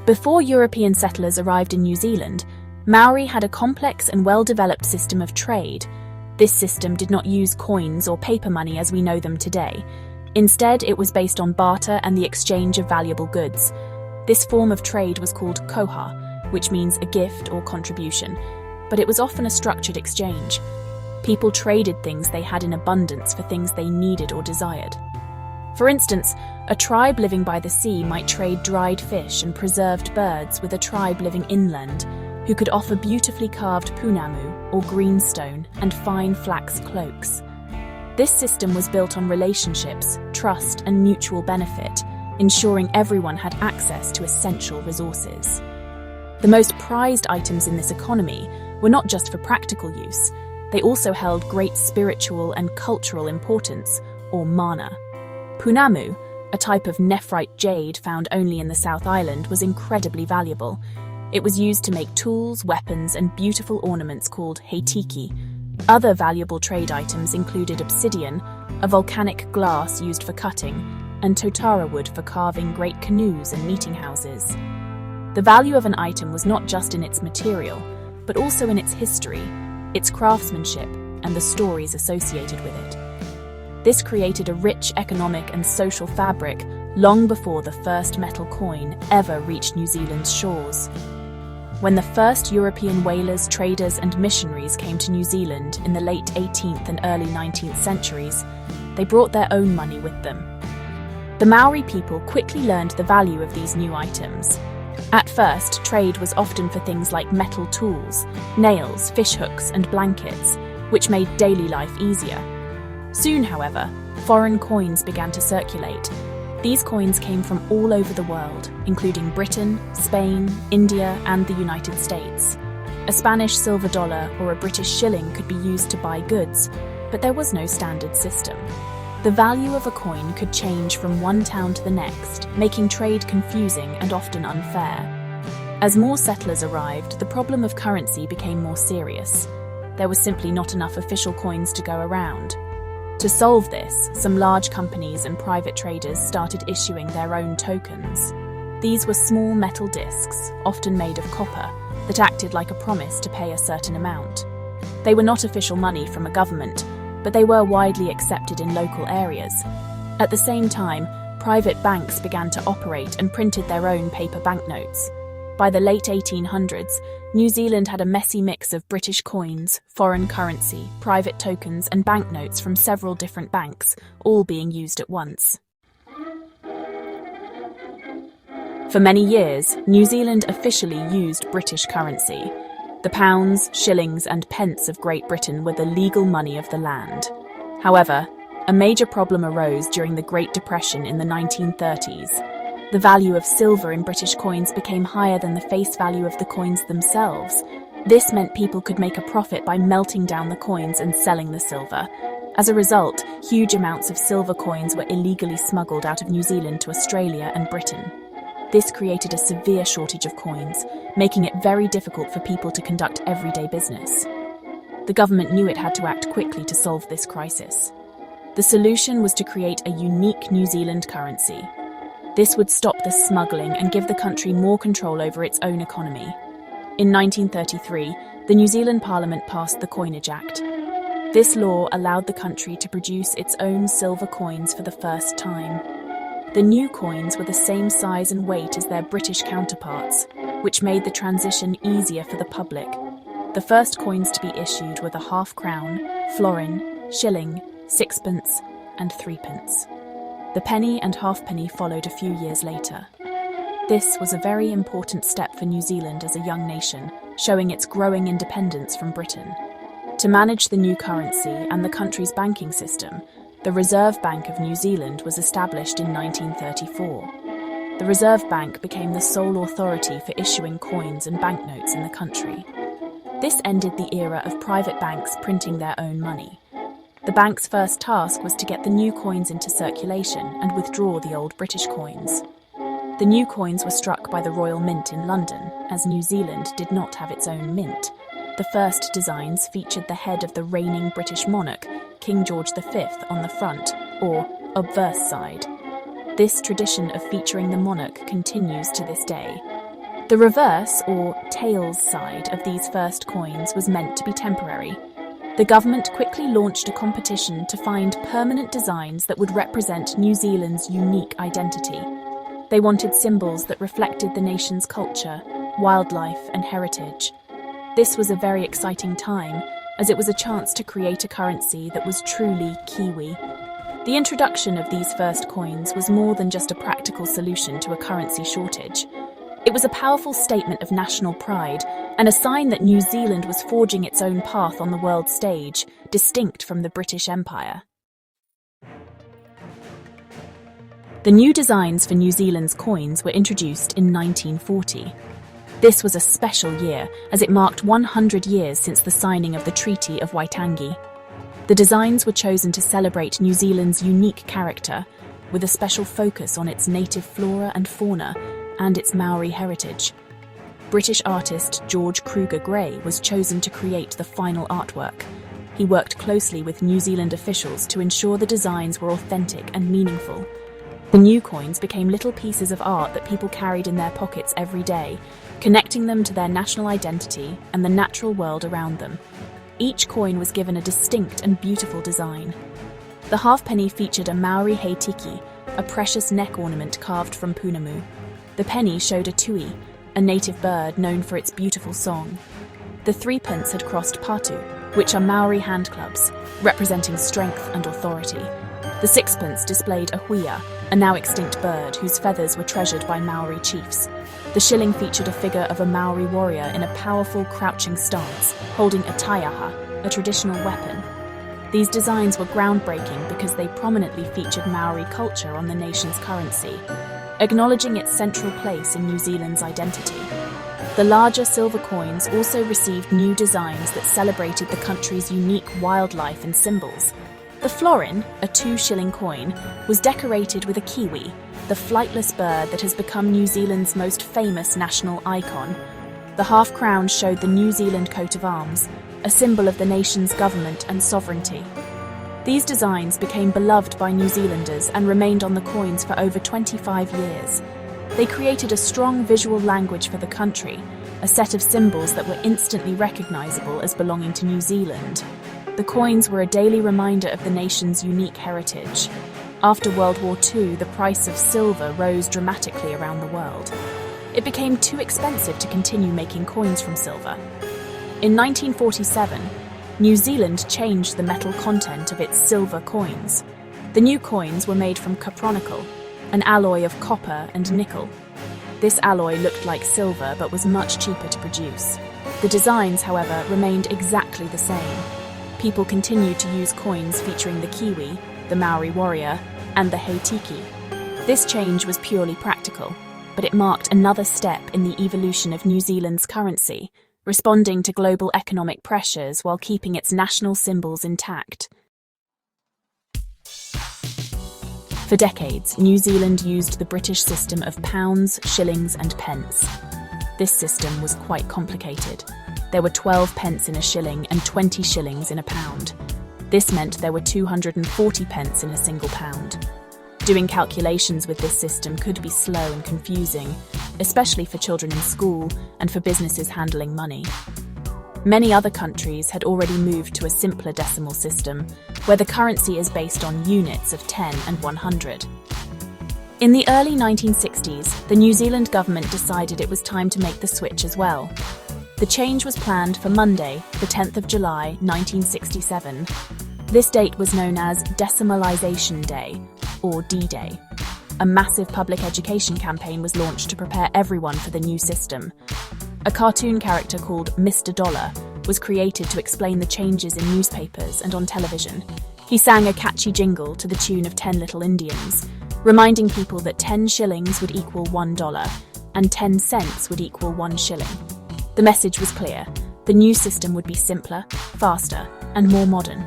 Before European settlers arrived in New Zealand, Maori had a complex and well-developed system of trade. This system did not use coins or paper money as we know them today. Instead, it was based on barter and the exchange of valuable goods. This form of trade was called koha, which means a gift or contribution, but it was often a structured exchange. People traded things they had in abundance for things they needed or desired. For instance, a tribe living by the sea might trade dried fish and preserved birds with a tribe living inland, who could offer beautifully carved punamu, or greenstone, and fine flax cloaks. This system was built on relationships, trust, and mutual benefit, ensuring everyone had access to essential resources. The most prized items in this economy were not just for practical use, they also held great spiritual and cultural importance, or mana. Punamu, a type of nephrite jade found only in the South Island, was incredibly valuable. It was used to make tools, weapons, and beautiful ornaments called heitiki. Other valuable trade items included obsidian, a volcanic glass used for cutting, and totara wood for carving great canoes and meeting houses. The value of an item was not just in its material, but also in its history, its craftsmanship, and the stories associated with it. This created a rich economic and social fabric long before the first metal coin ever reached New Zealand's shores. When the first European whalers, traders, and missionaries came to New Zealand in the late 18th and early 19th centuries, they brought their own money with them. The Maori people quickly learned the value of these new items. At first, trade was often for things like metal tools, nails, fish hooks, and blankets, which made daily life easier. Soon, however, foreign coins began to circulate. These coins came from all over the world, including Britain, Spain, India, and the United States. A Spanish silver dollar or a British shilling could be used to buy goods, but there was no standard system. The value of a coin could change from one town to the next, making trade confusing and often unfair. As more settlers arrived, the problem of currency became more serious. There was simply not enough official coins to go around. To solve this, some large companies and private traders started issuing their own tokens. These were small metal discs, often made of copper, that acted like a promise to pay a certain amount. They were not official money from a government, but they were widely accepted in local areas. At the same time, private banks began to operate and printed their own paper banknotes. By the late 1800s, New Zealand had a messy mix of British coins, foreign currency, private tokens, and banknotes from several different banks, all being used at once. For many years, New Zealand officially used British currency. The pounds, shillings, and pence of Great Britain were the legal money of the land. However, a major problem arose during the Great Depression in the 1930s. The value of silver in British coins became higher than the face value of the coins themselves. This meant people could make a profit by melting down the coins and selling the silver. As a result, huge amounts of silver coins were illegally smuggled out of New Zealand to Australia and Britain. This created a severe shortage of coins, making it very difficult for people to conduct everyday business. The government knew it had to act quickly to solve this crisis. The solution was to create a unique New Zealand currency. This would stop the smuggling and give the country more control over its own economy. In 1933, the New Zealand Parliament passed the Coinage Act. This law allowed the country to produce its own silver coins for the first time. The new coins were the same size and weight as their British counterparts, which made the transition easier for the public. The first coins to be issued were the half-crown, florin, shilling, sixpence, and threepence. The penny and halfpenny followed a few years later. This was a very important step for New Zealand as a young nation, showing its growing independence from Britain. To manage the new currency and the country's banking system, the Reserve Bank of New Zealand was established in 1934. The Reserve Bank became the sole authority for issuing coins and banknotes in the country. This ended the era of private banks printing their own money. The bank's first task was to get the new coins into circulation and withdraw the old British coins. The new coins were struck by the Royal Mint in London, as New Zealand did not have its own mint. The first designs featured the head of the reigning British monarch, King George V, on the front, or obverse side. This tradition of featuring the monarch continues to this day. The reverse, or tails side, of these first coins was meant to be temporary. The government quickly launched a competition to find permanent designs that would represent New Zealand's unique identity. They wanted symbols that reflected the nation's culture, wildlife, and heritage. This was a very exciting time, as it was a chance to create a currency that was truly Kiwi. The introduction of these first coins was more than just a practical solution to a currency shortage. It was a powerful statement of national pride and a sign that New Zealand was forging its own path on the world stage, distinct from the British Empire. The new designs for New Zealand's coins were introduced in 1940. This was a special year, as it marked 100 years since the signing of the Treaty of Waitangi. The designs were chosen to celebrate New Zealand's unique character, with a special focus on its native flora and fauna and its Māori heritage. British artist George Kruger Gray was chosen to create the final artwork. He worked closely with New Zealand officials to ensure the designs were authentic and meaningful. The new coins became little pieces of art that people carried in their pockets every day, connecting them to their national identity and the natural world around them. Each coin was given a distinct and beautiful design. The halfpenny featured a Māori hei tiki, a precious neck ornament carved from punamu. The penny showed a tui, a native bird known for its beautiful song. The threepence had crossed patu, which are Māori hand clubs, representing strength and authority. The sixpence displayed a huia, a now extinct bird whose feathers were treasured by Māori chiefs. The shilling featured a figure of a Māori warrior in a powerful crouching stance, holding a taiaha, a traditional weapon. These designs were groundbreaking because they prominently featured Māori culture on the nation's currency, acknowledging its central place in New Zealand's identity. The larger silver coins also received new designs that celebrated the country's unique wildlife and symbols. The florin, a 2-shilling coin, was decorated with a kiwi, the flightless bird that has become New Zealand's most famous national icon. The half-crown showed the New Zealand coat of arms, a symbol of the nation's government and sovereignty. These designs became beloved by New Zealanders and remained on the coins for over 25 years. They created a strong visual language for the country, a set of symbols that were instantly recognisable as belonging to New Zealand. The coins were a daily reminder of the nation's unique heritage. After World War II, the price of silver rose dramatically around the world. It became too expensive to continue making coins from silver. In 1947, New Zealand changed the metal content of its silver coins. The new coins were made from cupronickel, an alloy of copper and nickel. This alloy looked like silver but was much cheaper to produce. The designs, however, remained exactly the same. People continued to use coins featuring the kiwi, the Māori warrior, and the hei tiki. This change was purely practical, but it marked another step in the evolution of New Zealand's currency, responding to global economic pressures while keeping its national symbols intact. For decades, New Zealand used the British system of pounds, shillings, and pence. This system was quite complicated. There were 12 pence in a shilling and 20 shillings in a pound. This meant there were 240 pence in a single pound. Doing calculations with this system could be slow and confusing, especially for children in school and for businesses handling money. Many other countries had already moved to a simpler decimal system, where the currency is based on units of 10 and 100. In the early 1960s, the New Zealand government decided it was time to make the switch as well. The change was planned for Monday, the 10th of July, 1967. This date was known as Decimalisation Day, or D-Day. A massive public education campaign was launched to prepare everyone for the new system. A cartoon character called Mr. Dollar was created to explain the changes in newspapers and on television. He sang a catchy jingle to the tune of 10 Little Indians, reminding people that 10 shillings would equal $1 and 10 cents would equal 1 shilling. The message was clear: the new system would be simpler, faster, and more modern.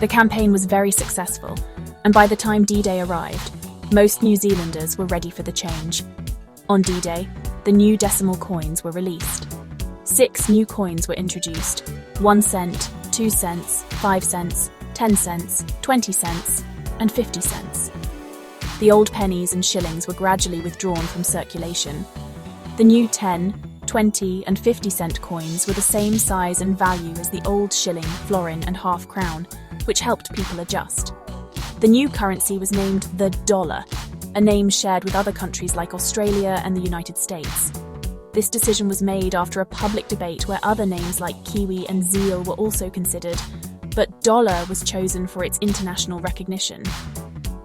The campaign was very successful, and by the time D-Day arrived, most New Zealanders were ready for the change. On D-Day, the new decimal coins were released. 6 new coins were introduced: 1 cent, 2 cents, 5 cents, 10 cents, 20 cents, and 50 cents. The old pennies and shillings were gradually withdrawn from circulation. The new 10, 20 and 50-cent coins were the same size and value as the old shilling, florin and half crown, which helped people adjust. The new currency was named the dollar, a name shared with other countries like Australia and the United States. This decision was made after a public debate where other names like Kiwi and Zeal were also considered, but dollar was chosen for its international recognition.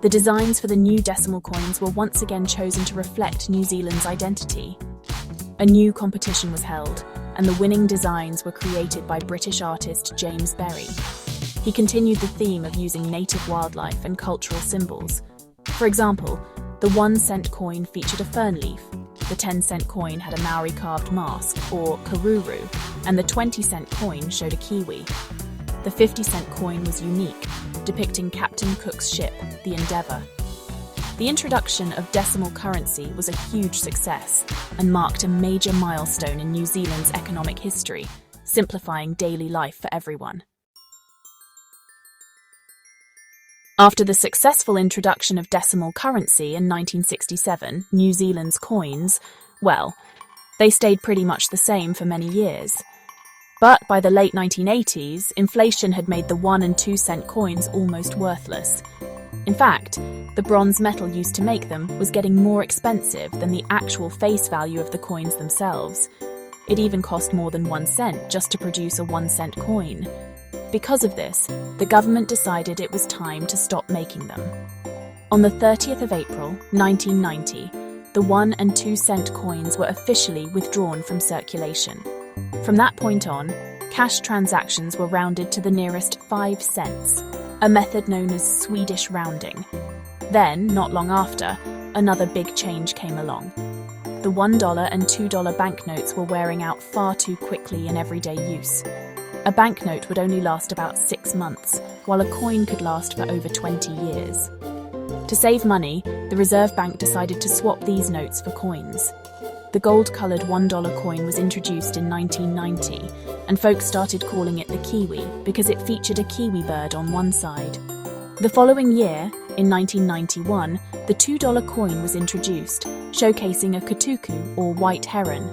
The designs for the new decimal coins were once again chosen to reflect New Zealand's identity. A new competition was held, and the winning designs were created by British artist James Berry. He continued the theme of using native wildlife and cultural symbols. For example, the 1-cent coin featured a fern leaf, the 10-cent coin had a Maori carved mask, or karuru, and the 20-cent coin showed a kiwi. The 50-cent coin was unique, depicting Captain Cook's ship, the Endeavour. The introduction of decimal currency was a huge success and marked a major milestone in New Zealand's economic history, simplifying daily life for everyone. After the successful introduction of decimal currency in 1967, New Zealand's coins, well, they stayed pretty much the same for many years. But by the late 1980s, inflation had made the 1 and 2 cent coins almost worthless. In fact, the bronze metal used to make them was getting more expensive than the actual face value of the coins themselves. It even cost more than 1 cent just to produce a 1-cent coin. Because of this, the government decided it was time to stop making them. On the 30th of April, 1990, the 1 and 2 cent coins were officially withdrawn from circulation. From that point on, cash transactions were rounded to the nearest 5 cents, a method known as Swedish rounding. Then, not long after, another big change came along. The $1 and $2 banknotes were wearing out far too quickly in everyday use. A banknote would only last about 6 months, while a coin could last for over 20 years. To save money, the Reserve Bank decided to swap these notes for coins. The gold-coloured $1 coin was introduced in 1990, and folks started calling it the Kiwi because it featured a kiwi bird on one side. The following year, in 1991, the $2 coin was introduced, showcasing a katuku or white heron,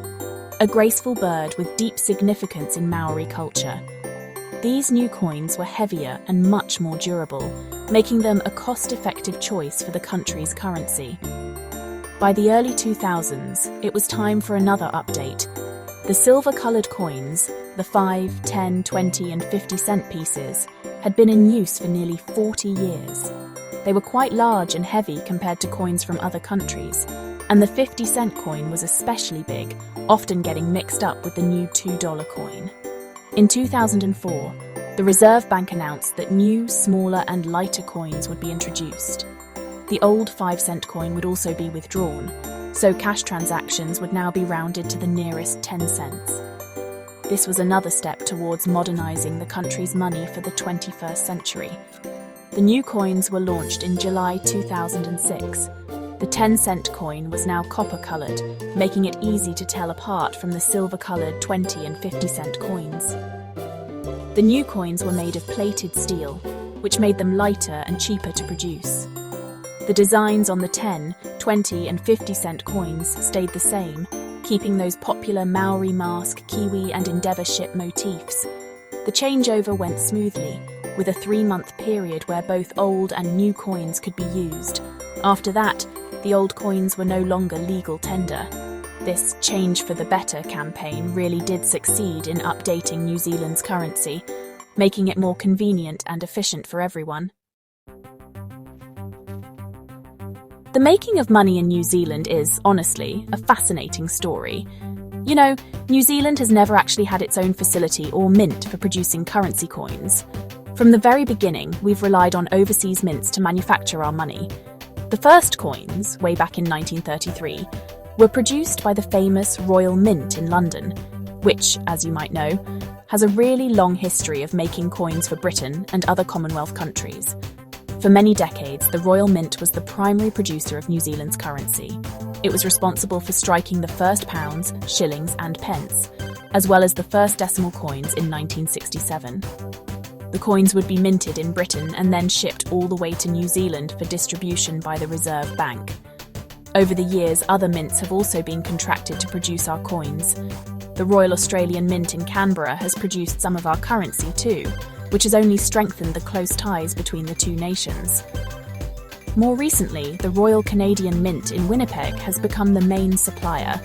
a graceful bird with deep significance in Maori culture. These new coins were heavier and much more durable, making them a cost-effective choice for the country's currency. By the early 2000s, it was time for another update. The silver-coloured coins, the 5, 10, 20 and 50-cent pieces, had been in use for nearly 40 years. They were quite large and heavy compared to coins from other countries, and the 50-cent coin was especially big, often getting mixed up with the new $2 coin. In 2004, the Reserve Bank announced that new, smaller and lighter coins would be introduced. The old 5-cent coin would also be withdrawn, so cash transactions would now be rounded to the nearest 10 cents. This was another step towards modernising the country's money for the 21st century. The new coins were launched in July 2006. The 10-cent coin was now copper-coloured, making it easy to tell apart from the silver-coloured 20 and 50-cent coins. The new coins were made of plated steel, which made them lighter and cheaper to produce. The designs on the 10, 20 and 50-cent coins stayed the same, keeping those popular Maori mask, Kiwi and Endeavour ship motifs. The changeover went smoothly, with a 3-month period where both old and new coins could be used. After that, the old coins were no longer legal tender. This Change for the Better campaign really did succeed in updating New Zealand's currency, making it more convenient and efficient for everyone. The making of money in New Zealand is, honestly, a fascinating story. You know, New Zealand has never actually had its own facility or mint for producing currency coins. From the very beginning, we've relied on overseas mints to manufacture our money. The first coins, way back in 1933, were produced by the famous Royal Mint in London, which, as you might know, has a really long history of making coins for Britain and other Commonwealth countries. For many decades, the Royal Mint was the primary producer of New Zealand's currency. It was responsible for striking the first pounds, shillings and pence, as well as the first decimal coins in 1967. The coins would be minted in Britain and then shipped all the way to New Zealand for distribution by the Reserve Bank. Over the years, other mints have also been contracted to produce our coins. The Royal Australian Mint in Canberra has produced some of our currency too, which has only strengthened the close ties between the two nations. More recently, the Royal Canadian Mint in Winnipeg has become the main supplier.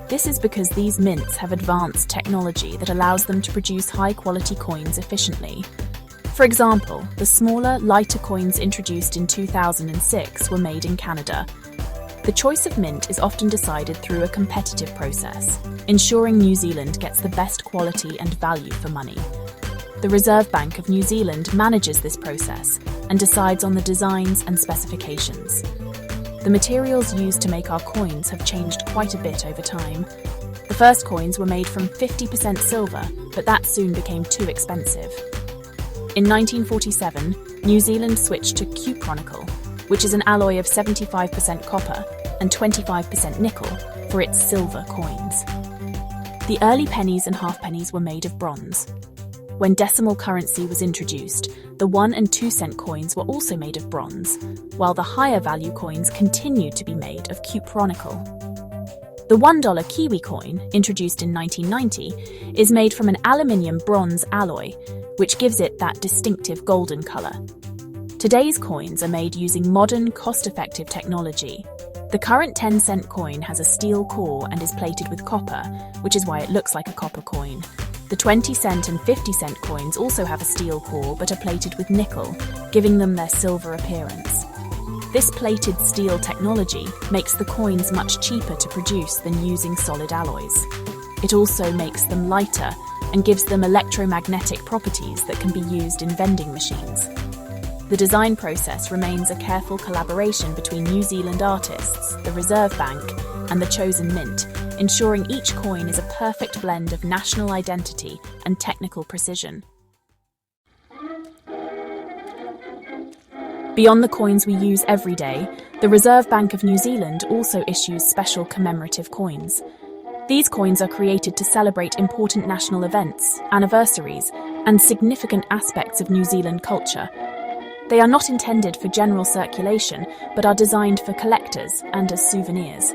This is because these mints have advanced technology that allows them to produce high-quality coins efficiently. For example, the smaller, lighter coins introduced in 2006 were made in Canada. The choice of mint is often decided through a competitive process, ensuring New Zealand gets the best quality and value for money. The Reserve Bank of New Zealand manages this process and decides on the designs and specifications. The materials used to make our coins have changed quite a bit over time. The first coins were made from 50% silver, but that soon became too expensive. In 1947, New Zealand switched to cupronickel, which is an alloy of 75% copper and 25% nickel, for its silver coins. The early pennies and halfpennies were made of bronze. When decimal currency was introduced, the 1 and 2 cent coins were also made of bronze, while the higher value coins continued to be made of cupronickel. The $1 Kiwi coin, introduced in 1990, is made from an aluminium-bronze alloy, which gives it that distinctive golden color. Today's coins are made using modern, cost-effective technology. The current 10-cent coin has a steel core and is plated with copper, which is why it looks like a copper coin. The 20-cent and 50-cent coins also have a steel core but are plated with nickel, giving them their silver appearance. This plated steel technology makes the coins much cheaper to produce than using solid alloys. It also makes them lighter and gives them electromagnetic properties that can be used in vending machines. The design process remains a careful collaboration between New Zealand artists, the Reserve Bank, and the chosen mint, ensuring each coin is a perfect blend of national identity and technical precision. Beyond the coins we use every day, the Reserve Bank of New Zealand also issues special commemorative coins. These coins are created to celebrate important national events, anniversaries, and significant aspects of New Zealand culture. They are not intended for general circulation, but are designed for collectors and as souvenirs.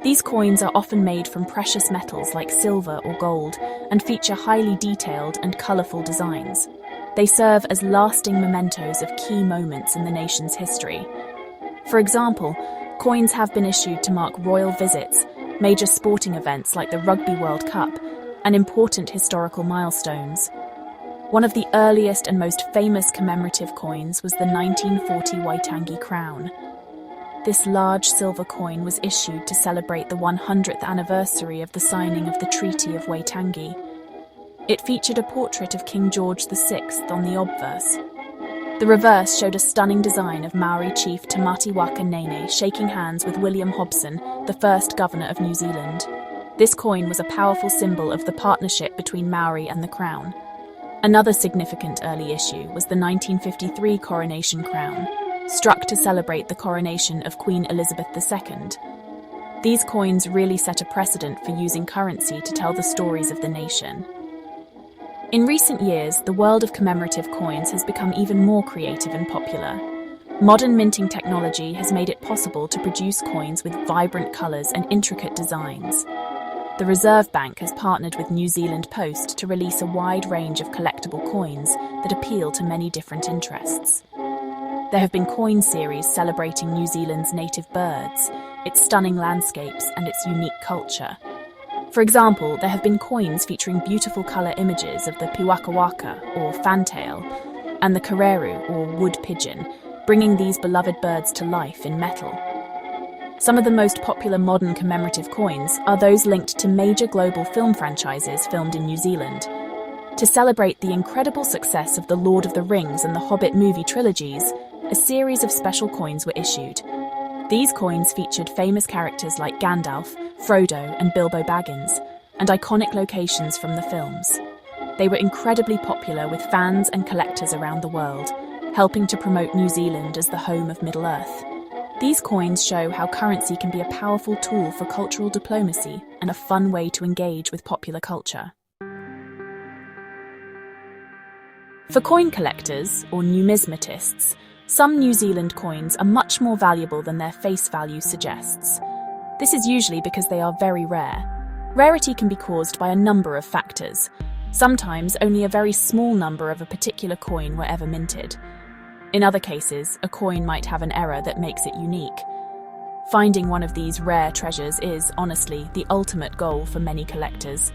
These coins are often made from precious metals like silver or gold and feature highly detailed and colourful designs. They serve as lasting mementos of key moments in the nation's history. For example, coins have been issued to mark royal visits, major sporting events like the Rugby World Cup, and important historical milestones. One of the earliest and most famous commemorative coins was the 1940 Waitangi crown. This large silver coin was issued to celebrate the 100th anniversary of the signing of the Treaty of Waitangi. It featured a portrait of King George VI on the obverse. The reverse showed a stunning design of Māori chief Te Matiwaka Nene shaking hands with William Hobson, the first governor of New Zealand. This coin was a powerful symbol of the partnership between Māori and the Crown. Another significant early issue was the 1953 coronation crown, struck to celebrate the coronation of Queen Elizabeth II. These coins really set a precedent for using currency to tell the stories of the nation. In recent years, the world of commemorative coins has become even more creative and popular. Modern minting technology has made it possible to produce coins with vibrant colours and intricate designs. The Reserve Bank has partnered with New Zealand Post to release a wide range of collectible coins that appeal to many different interests. There have been coin series celebrating New Zealand's native birds, its stunning landscapes, and its unique culture. For example, there have been coins featuring beautiful colour images of the piwakawaka, or fantail, and the kareru, or wood pigeon, bringing these beloved birds to life in metal. Some of the most popular modern commemorative coins are those linked to major global film franchises filmed in New Zealand. To celebrate the incredible success of the Lord of the Rings and the Hobbit movie trilogies, a series of special coins were issued. These coins featured famous characters like Gandalf, Frodo, and Bilbo Baggins, and iconic locations from the films. They were incredibly popular with fans and collectors around the world, helping to promote New Zealand as the home of Middle-earth. These coins show how currency can be a powerful tool for cultural diplomacy and a fun way to engage with popular culture. For coin collectors, or numismatists, Some New Zealand coins are much more valuable than their face value suggests. This is usually because they are very rare. Rarity can be caused by a number of factors. Sometimes only a very small number of a particular coin were ever minted. In other cases, a coin might have an error that makes it unique. Finding one of these rare treasures is, honestly, the ultimate goal for many collectors.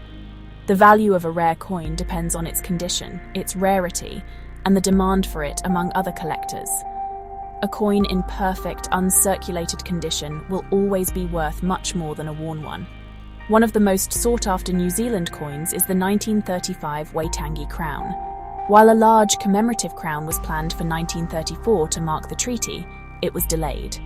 The value of a rare coin depends on its condition, its rarity, and the demand for it among other collectors. A coin in perfect, uncirculated condition will always be worth much more than a worn one. One of the most sought-after New Zealand coins is the 1935 Waitangi crown. While a large commemorative crown was planned for 1934 to mark the treaty, it was delayed.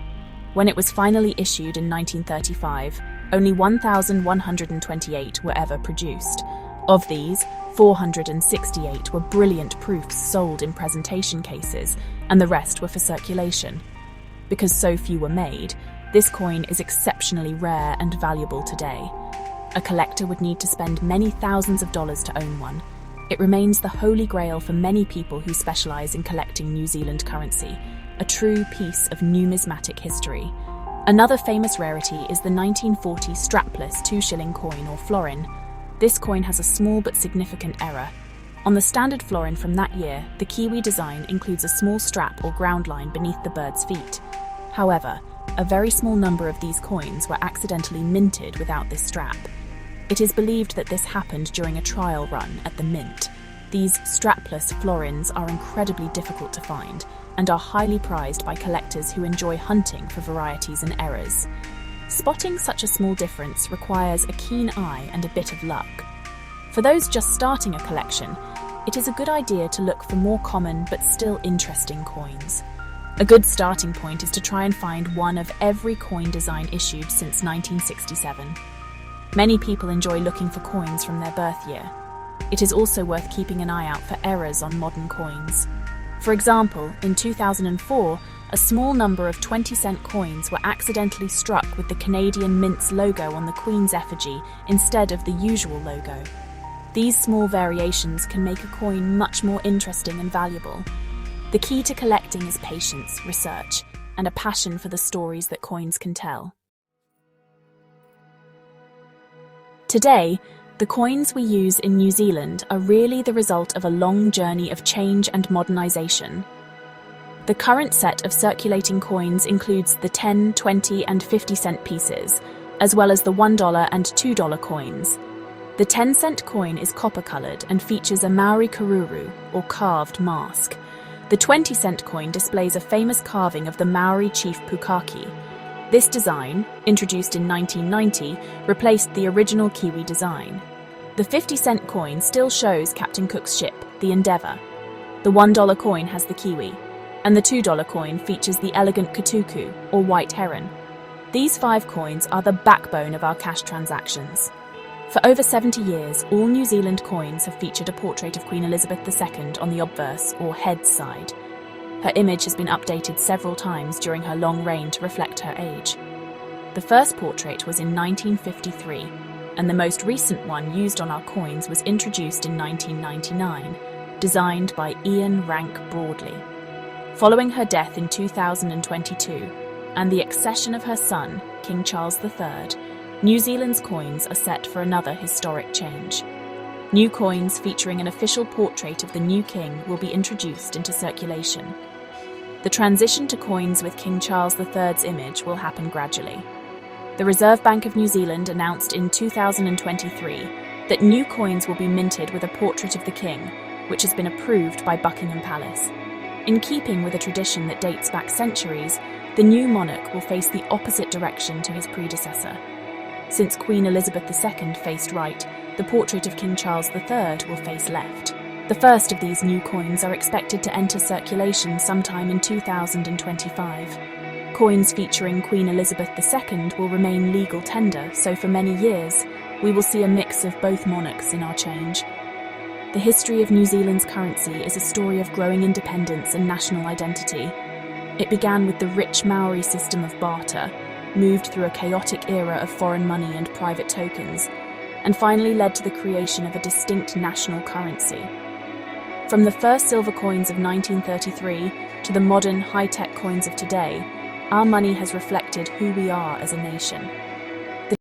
When it was finally issued in 1935, only 1,128 were ever produced. Of these, 468 were brilliant proofs sold in presentation cases, and the rest were for circulation. Because so few were made, this coin is exceptionally rare and valuable today. A collector would need to spend many thousands of dollars to own one. It remains the holy grail for many people who specialize in collecting New Zealand currency, a true piece of numismatic history. Another famous rarity is the 1940 strapless 2-shilling coin or florin. This coin has a small but significant error. On the standard florin from that year, the Kiwi design includes a small strap or ground line beneath the bird's feet. However, a very small number of these coins were accidentally minted without this strap. It is believed that this happened during a trial run at the mint. These strapless florins are incredibly difficult to find and are highly prized by collectors who enjoy hunting for varieties and errors. Spotting such a small difference requires a keen eye and a bit of luck. For those just starting a collection, it is a good idea to look for more common but still interesting coins. A good starting point is to try and find one of every coin design issued since 1967. Many people enjoy looking for coins from their birth year. It is also worth keeping an eye out for errors on modern coins. For example, in 2004, a small number of 20-cent coins were accidentally struck with the Canadian Mint's logo on the Queen's effigy instead of the usual logo. These small variations can make a coin much more interesting and valuable. The key to collecting is patience, research, and a passion for the stories that coins can tell. Today, the coins we use in New Zealand are really the result of a long journey of change and modernisation. The current set of circulating coins includes the 10, 20 and 50-cent pieces, as well as the $1 and $2 coins. The 10-cent coin is copper-coloured and features a Māori karuru, or carved mask. The 20-cent coin displays a famous carving of the Māori chief Pukaki. This design, introduced in 1990, replaced the original Kiwi design. The 50-cent coin still shows Captain Cook's ship, the Endeavour. The $1 coin has the Kiwi, and the $2 coin features the elegant katuku, or white heron. These 5 coins are the backbone of our cash transactions. For over 70 years, all New Zealand coins have featured a portrait of Queen Elizabeth II on the obverse, or head side. Her image has been updated several times during her long reign to reflect her age. The first portrait was in 1953, and the most recent one used on our coins was introduced in 1999, designed by Ian Rank Broadley. Following her death in 2022, and the accession of her son, King Charles III, New Zealand's coins are set for another historic change. New coins featuring an official portrait of the new king will be introduced into circulation. The transition to coins with King Charles III's image will happen gradually. The Reserve Bank of New Zealand announced in 2023 that new coins will be minted with a portrait of the king, which has been approved by Buckingham Palace. In keeping with a tradition that dates back centuries, the new monarch will face the opposite direction to his predecessor. Since Queen Elizabeth II faced right, the portrait of King Charles III will face left. The first of these new coins are expected to enter circulation sometime in 2025. Coins featuring Queen Elizabeth II will remain legal tender, so for many years, we will see a mix of both monarchs in our change. The history of New Zealand's currency is a story of growing independence and national identity. It began with the rich Māori system of barter, moved through a chaotic era of foreign money and private tokens, and finally led to the creation of a distinct national currency. From the first silver coins of 1933 to the modern, high-tech coins of today, our money has reflected who we are as a nation.